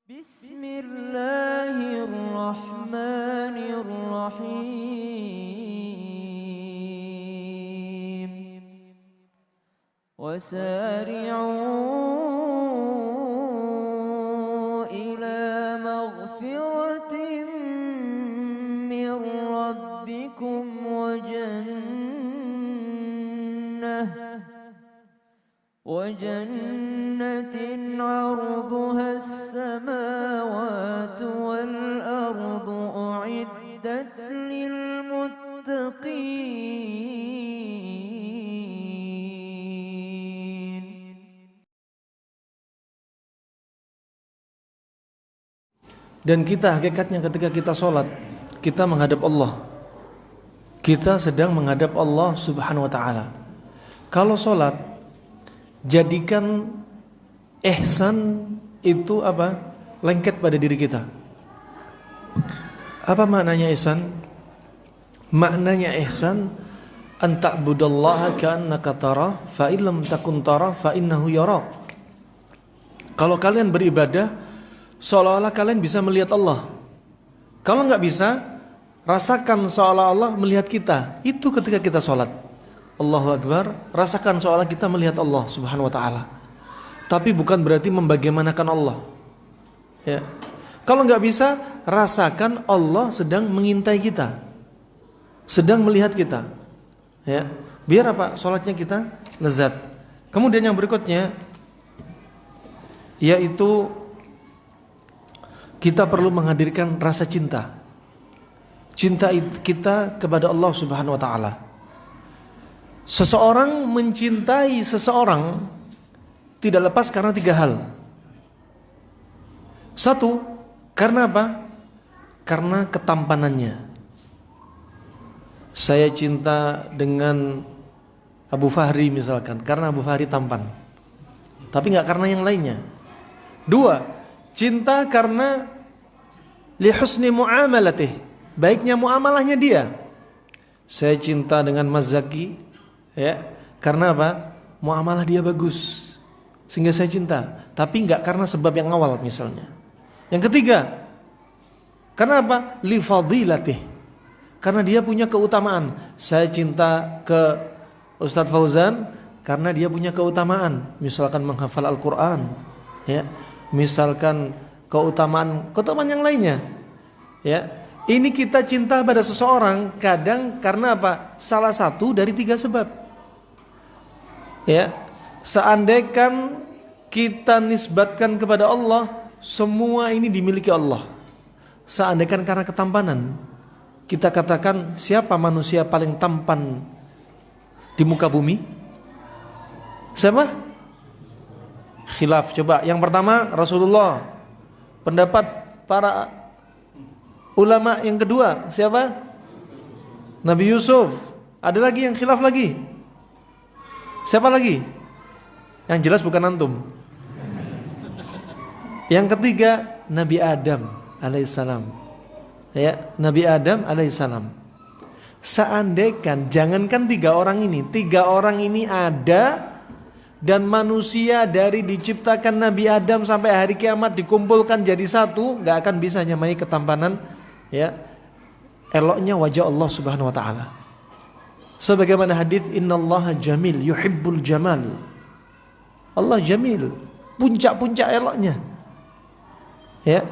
Bismillahirrahmanirrahim. Wasari'u ila maghfiratin min rabbikum وجنة عرضها السماوات والأرض أعدت للمتقين. Dan kita hakikatnya ketika kita sholat, kita menghadap Allah. Kita sedang menghadap Allah Subhanahu wa ta'ala. Kalau sholat, jadikan ihsan itu apa? Lengket pada diri kita. Apa maknanya ihsan? Maknanya ihsan an ta'budallaha ka'annaka tarah fa illam takun tarah fa innahu yarak. Kalau kalian beribadah seolah-olah kalian bisa melihat Allah. Kalau enggak bisa, rasakan seolah Allah melihat kita. Itu ketika kita sholat. Allahu Akbar, rasakan seolah kita melihat Allah Subhanahu wa ta'ala. Tapi bukan berarti membagaimanakan Allah. Ya. Kalau nggak bisa, rasakan Allah sedang mengintai kita, sedang melihat kita. Ya. Biar apa? Sholatnya kita lezat. Kemudian yang berikutnya, yaitu kita perlu menghadirkan rasa cinta. Cinta kita kepada Allah Subhanahu wa ta'ala. Seseorang mencintai seseorang tidak lepas karena 3 hal. 1, karena apa? Karena ketampanannya. Saya cinta dengan Abu Fahri misalkan, karena Abu Fahri tampan. Tapi enggak karena yang lainnya. 2, cinta karena li husni muamalatih, baiknya muamalahnya dia. Saya cinta dengan Mas Zaki, ya, karena apa? Muamalah dia bagus, sehingga saya cinta. Tapi enggak karena sebab yang awal misalnya. Yang ketiga, karena apa? Li fadilatih, karena dia punya keutamaan. Saya cinta ke Ustadz Fauzan karena dia punya keutamaan, misalkan menghafal Al-Quran, ya, misalkan keutamaan yang lainnya, ya. Ini kita cinta pada seseorang kadang karena apa? Salah satu dari 3 sebab. Ya, seandainya kita nisbatkan kepada Allah, semua ini dimiliki Allah. Seandainya karena ketampanan, kita katakan siapa manusia paling tampan di muka bumi? Siapa? Khilaf. Coba yang pertama Rasulullah. Pendapat para ulama yang kedua siapa? Nabi Yusuf. Ada lagi yang khilaf lagi? Siapa lagi? Yang jelas bukan antum. Yang ketiga Nabi Adam alaihissalam. Ya, Nabi Adam alaihissalam. Seandainya jangankan 3 orang ini ada, dan manusia dari diciptakan Nabi Adam sampai hari kiamat dikumpulkan jadi satu, gak akan bisa nyamai ketampanan, ya, eloknya wajah Allah Subhanahu wa ta'ala. Sebagaimana hadis innallaha jamil yuhibbul jamal. Allah jamil, puncak-puncak eloknya. Ya.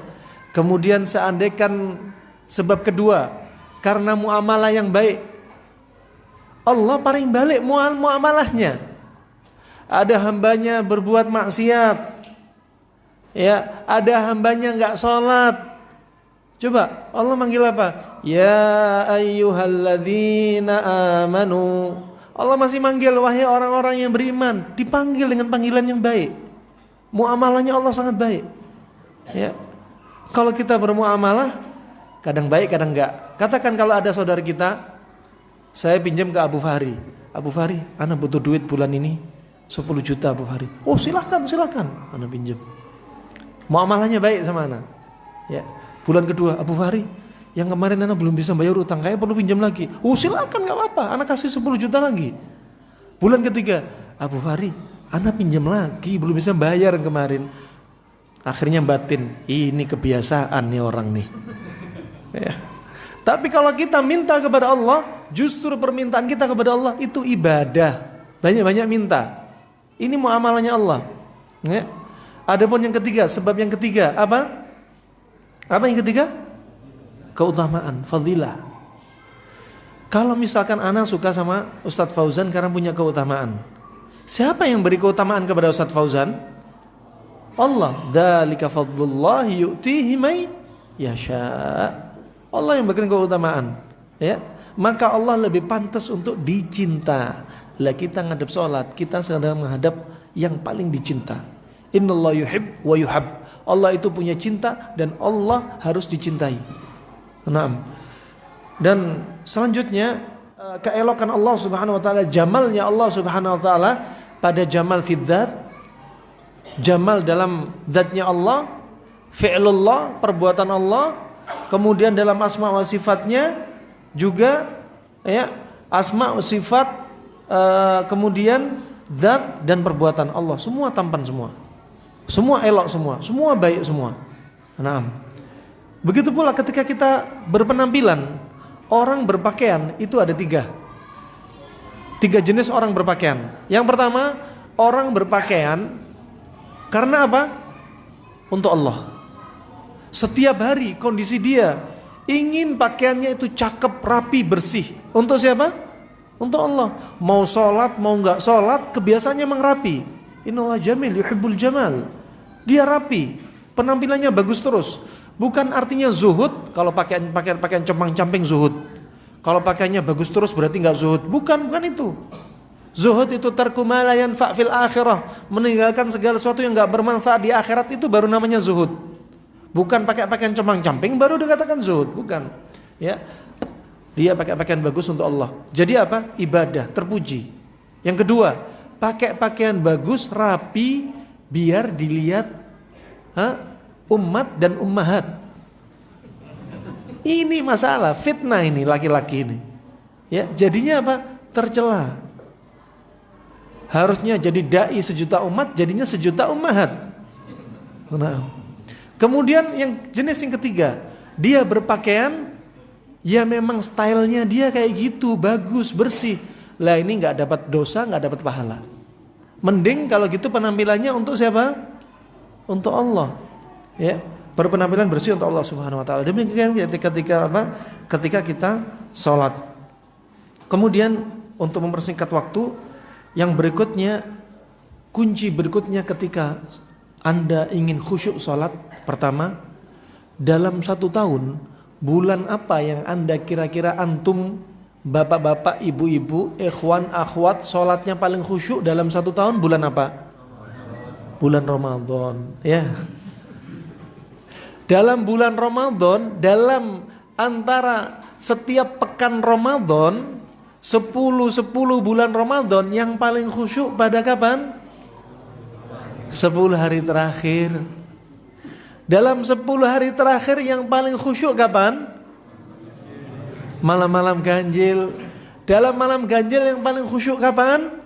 Kemudian seandainya sebab kedua karena muamalah yang baik, Allah paling balik muamalahnya. Ada hambanya berbuat maksiat, ya, ada hambanya enggak sholat. Coba Allah manggil apa? Ya ayyuhalladzina amanu. Allah masih manggil wahai orang-orang yang beriman, dipanggil dengan panggilan yang baik. Muamalahnya Allah sangat baik. Ya. Kalau kita bermuamalah kadang baik kadang enggak. Katakan kalau ada saudara kita, saya pinjam ke Abu Fahri. Abu Fahri, ana butuh duit bulan ini 10 juta Abu Fahri. Oh silakan, ana pinjam. Muamalahnya baik sama ana. Ya. Bulan kedua, Abu Fahri, yang kemarin ana belum bisa bayar utang, kayak perlu pinjam lagi. Oh silakan, nggak apa-apa, ana kasih 10 juta lagi. Bulan ketiga, Abu Fahri, ana pinjam lagi, belum bisa bayar yang kemarin. Akhirnya batin, ini kebiasaan nih orang nih. Ya. Tapi kalau kita minta kepada Allah, justru permintaan kita kepada Allah itu ibadah. Banyak-banyak minta. Ini muamalahnya Allah. Ya. Adapun yang ketiga, sebab yang ketiga apa? Apa yang ketiga? Keutamaan, fadilah. Kalau misalkan anak suka sama Ustadz Fauzan karena punya keutamaan, siapa yang beri keutamaan kepada Ustadz Fauzan? Allah. Dzalika fadlullahi yu'tihi may yasha. Allah yang berikan keutamaan, ya. Maka Allah lebih pantas untuk dicinta. Lah kita ngadep sholat, kita sedang menghadap yang paling dicinta. Innallaha yuhib wa yuhab. Allah itu punya cinta dan Allah harus dicintai. Naam. Dan selanjutnya keelokan Allah Subhanahu wa taala, jamalnya Allah Subhanahu wa taala pada jamal fid dzat, jamal dalam zatnya Allah, fi'lullah, perbuatan Allah, kemudian dalam asma wa sifatnya juga, ya, asma wa sifat, kemudian zat dan perbuatan Allah, semua tampan semua. Semua elok semua baik semua. Nah, begitu pula ketika kita berpenampilan, orang berpakaian itu ada tiga jenis orang berpakaian. Yang pertama, orang berpakaian karena apa? Untuk Allah. Setiap hari kondisi dia ingin pakaiannya itu cakep, rapi, bersih. Untuk siapa? Untuk Allah. Mau sholat, mau nggak sholat, kebiasaannya memang rapi. Innallaha jamil yuhibbul jamal. Dia rapi, penampilannya bagus terus. Bukan artinya zuhud kalau pakaian compang-camping zuhud. Kalau pakaiannya bagus terus berarti enggak zuhud. Bukan itu. Zuhud itu tarku ma la yanfa' fil akhirah, meninggalkan segala sesuatu yang enggak bermanfaat di akhirat, itu baru namanya zuhud. Bukan pakai pakaian compang-camping baru dikatakan zuhud, bukan. Ya. Dia pakai pakaian bagus untuk Allah. Jadi apa? Ibadah, terpuji. Yang kedua, pakai pakaian bagus, rapi, biar dilihat umat dan ummahat. Ini masalah, fitnah ini laki-laki ini. Ya, jadinya apa? Tercela. Harusnya jadi dai sejuta umat, jadinya sejuta ummahat. Nah. Kemudian yang jenis yang ketiga, dia berpakaian, ya memang stylenya dia kayak gitu, bagus, bersih. Lah ini nggak dapat dosa, nggak dapat pahala. Mending kalau gitu penampilannya untuk siapa? Untuk Allah. Ya, berpenampilan bersih untuk Allah Subhanahu wa taala. Demikian ketika apa? Ketika kita sholat. Kemudian untuk mempersingkat waktu, yang berikutnya, kunci berikutnya ketika Anda ingin khusyuk sholat, pertama, dalam 1 tahun, bulan apa yang Anda kira-kira antum, bapak-bapak, ibu-ibu, ikhwan, akhwat, sholatnya paling khusyuk dalam 1 tahun, bulan apa? Bulan Ramadan, ya. Dalam bulan Ramadan, dalam antara setiap pekan Ramadan, 10 bulan Ramadan, yang paling khusyuk pada kapan? 10 hari terakhir. Dalam 10 hari terakhir yang paling khusyuk kapan? Malam-malam ganjil. Dalam malam ganjil yang paling khusyuk kapan?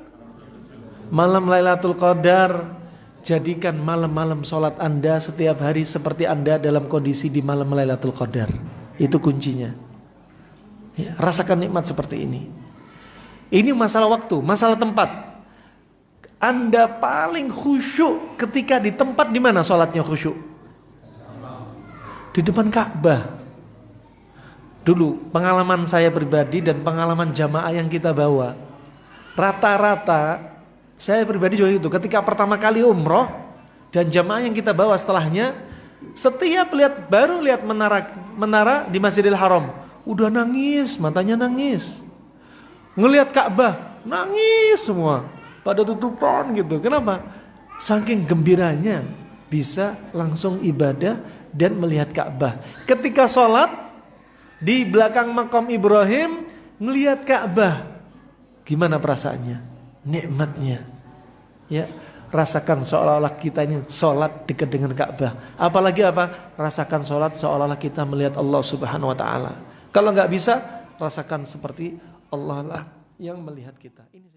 Malam Lailatul Qadar. Jadikan malam-malam sholat Anda setiap hari seperti Anda dalam kondisi di malam Lailatul Qadar. Itu kuncinya. Ya, rasakan nikmat seperti ini. Ini masalah waktu, masalah tempat. Anda paling khusyuk ketika di tempat di mana sholatnya khusyuk? Di depan Ka'bah. Dulu pengalaman saya pribadi dan pengalaman jamaah yang kita bawa, rata-rata saya pribadi juga itu. Ketika pertama kali umroh dan jamaah yang kita bawa setelahnya, setiap baru lihat menara di Masjidil Haram, udah nangis, matanya nangis. Ngelihat Ka'bah, nangis semua, pada tutupan gitu. Kenapa? Saking gembiranya bisa langsung ibadah dan melihat Ka'bah. Ketika sholat di belakang makam Ibrahim, ngelihat Ka'bah, gimana perasaannya? Nikmatnya, ya, rasakan seolah-olah kita ini sholat dekat dengan Ka'bah. Apalagi apa? Rasakan sholat seolah-olah kita melihat Allah Subhanahu Wa Taala. Kalau nggak bisa, rasakan seperti Allah lah yang melihat kita. Ini